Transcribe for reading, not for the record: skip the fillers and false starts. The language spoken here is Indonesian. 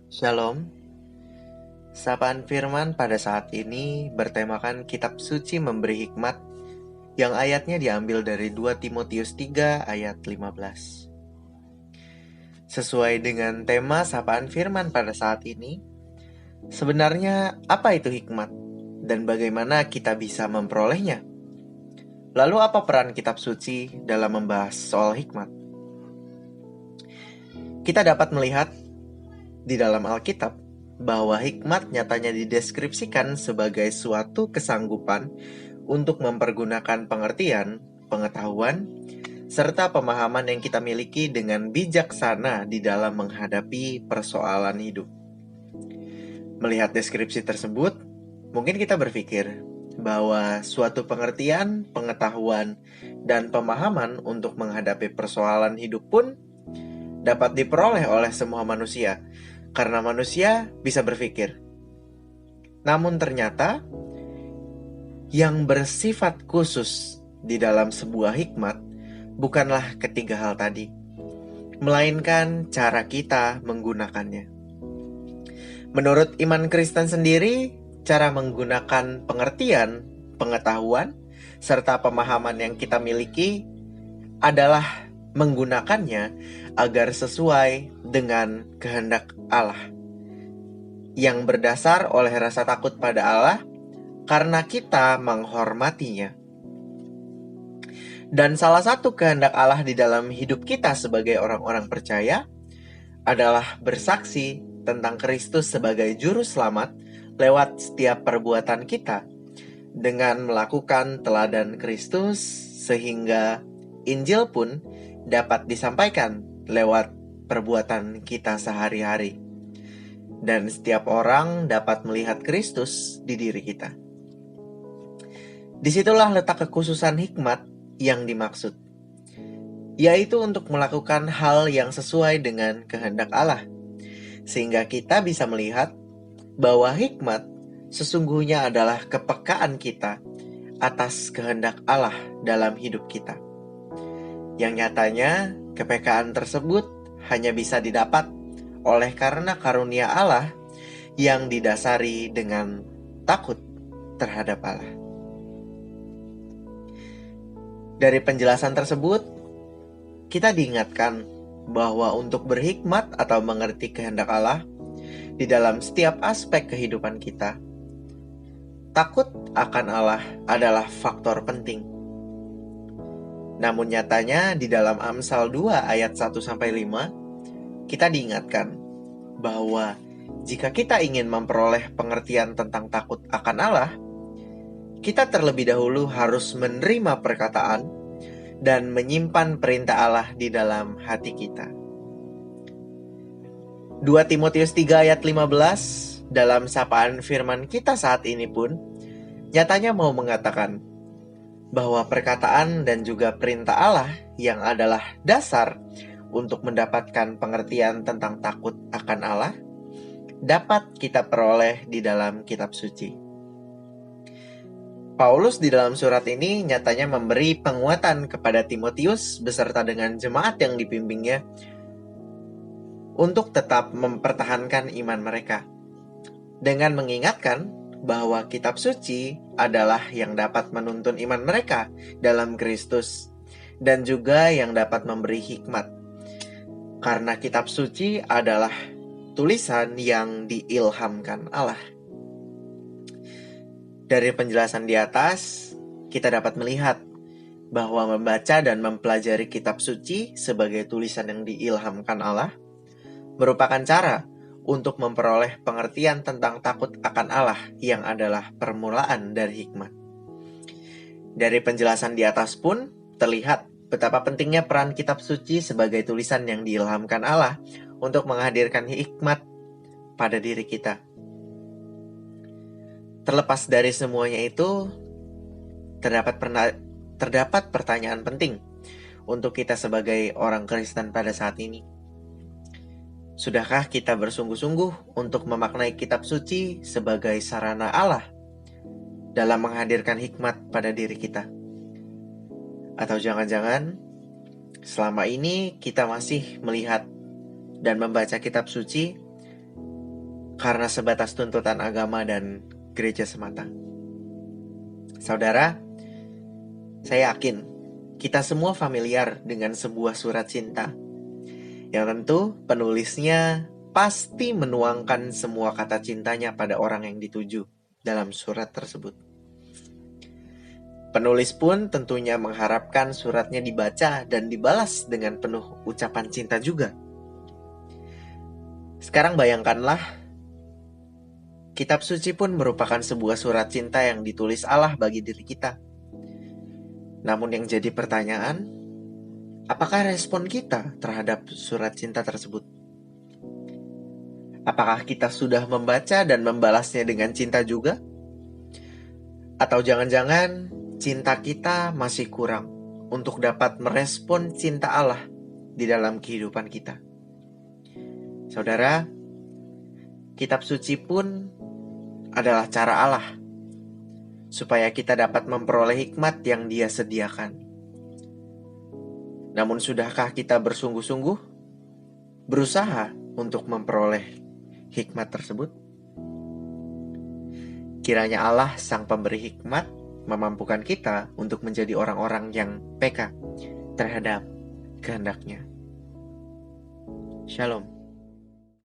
Shalom, sapaan firman pada saat ini bertemakan kitab suci memberi hikmat yang ayatnya diambil dari 2 Timotius 3 ayat 15. Sesuai dengan tema sapaan firman pada saat ini, sebenarnya apa itu hikmat dan bagaimana kita bisa memperolehnya? Lalu apa peran kitab suci dalam membahas soal hikmat? Kita dapat melihat di dalam Alkitab bahwa hikmat nyatanya dideskripsikan sebagai suatu kesanggupan untuk mempergunakan pengertian, pengetahuan, serta pemahaman yang kita miliki dengan bijaksana di dalam menghadapi persoalan hidup. Melihat deskripsi tersebut, mungkin kita berpikir bahwa suatu pengertian, pengetahuan, dan pemahaman untuk menghadapi persoalan hidup pun dapat diperoleh oleh semua manusia, karena manusia bisa berpikir. Namun ternyata, yang bersifat khusus di dalam sebuah hikmat bukanlah ketiga hal tadi, melainkan cara kita menggunakannya. Menurut iman Kristen sendiri, cara menggunakan pengertian, pengetahuan, serta pemahaman yang kita miliki adalah menggunakannya agar sesuai dengan kehendak Allah, yang berdasar oleh rasa takut pada Allah karena kita menghormatinya. Dan salah satu kehendak Allah di dalam hidup kita sebagai orang-orang percaya adalah bersaksi tentang Kristus sebagai juru selamat lewat setiap perbuatan kita dengan melakukan teladan Kristus, sehingga Injil pun dapat disampaikan lewat perbuatan kita sehari-hari. Dan setiap orang dapat melihat Kristus di diri kita. Disitulah letak kekhususan hikmat yang dimaksud, yaitu untuk melakukan hal yang sesuai dengan kehendak Allah, sehingga kita bisa melihat bahwa hikmat sesungguhnya adalah kepekaan kita atas kehendak Allah dalam hidup kita. Yang nyatanya, kepekaan tersebut hanya bisa didapat oleh karena karunia Allah yang didasari dengan takut terhadap Allah. Dari penjelasan tersebut, kita diingatkan bahwa untuk berhikmat atau mengerti kehendak Allah di dalam setiap aspek kehidupan kita, takut akan Allah adalah faktor penting. Namun nyatanya di dalam Amsal 2 ayat 1-5, kita diingatkan bahwa jika kita ingin memperoleh pengertian tentang takut akan Allah, kita terlebih dahulu harus menerima perkataan dan menyimpan perintah Allah di dalam hati kita. 2 Timotius 3 ayat 15 dalam sapaan firman kita saat ini pun nyatanya mau mengatakan bahwa perkataan dan juga perintah Allah yang adalah dasar untuk mendapatkan pengertian tentang takut akan Allah dapat kita peroleh di dalam kitab suci. Paulus di dalam surat ini nyatanya memberi penguatan kepada Timotius beserta dengan jemaat yang dipimpingnya untuk tetap mempertahankan iman mereka, dengan mengingatkan bahwa kitab suci adalah yang dapat menuntun iman mereka dalam Kristus dan juga yang dapat memberi hikmat, karena kitab suci adalah tulisan yang diilhamkan Allah. Dari penjelasan di atas, kita dapat melihat bahwa membaca dan mempelajari kitab suci sebagai tulisan yang diilhamkan Allah merupakan cara untuk memperoleh pengertian tentang takut akan Allah yang adalah permulaan dari hikmat. Dari penjelasan di atas pun terlihat betapa pentingnya peran kitab suci sebagai tulisan yang diilhamkan Allah untuk menghadirkan hikmat pada diri kita. Terlepas dari semuanya itu, terdapat pertanyaan penting untuk kita sebagai orang Kristen pada saat ini. Sudahkah kita bersungguh-sungguh untuk memaknai kitab suci sebagai sarana Allah dalam menghadirkan hikmat pada diri kita? Atau jangan-jangan selama ini kita masih melihat dan membaca kitab suci karena sebatas tuntutan agama dan gereja semata. Saudara, saya yakin kita semua familiar dengan sebuah surat cinta, yang tentu penulisnya pasti menuangkan semua kata cintanya pada orang yang dituju dalam surat tersebut. Penulis pun tentunya mengharapkan suratnya dibaca dan dibalas dengan penuh ucapan cinta juga. Sekarang bayangkanlah, kitab suci pun merupakan sebuah surat cinta yang ditulis Allah bagi diri kita. Namun yang jadi pertanyaan, apakah respon kita terhadap surat cinta tersebut? Apakah kita sudah membaca dan membalasnya dengan cinta juga? Atau jangan-jangan cinta kita masih kurang untuk dapat merespon cinta Allah di dalam kehidupan kita? Saudara, kitab suci pun adalah cara Allah supaya kita dapat memperoleh hikmat yang Dia sediakan. Namun sudahkah kita bersungguh-sungguh berusaha untuk memperoleh hikmat tersebut? Kiranya Allah, Sang Pemberi Hikmat, memampukan kita untuk menjadi orang-orang yang peka terhadap kehendak-Nya. Shalom.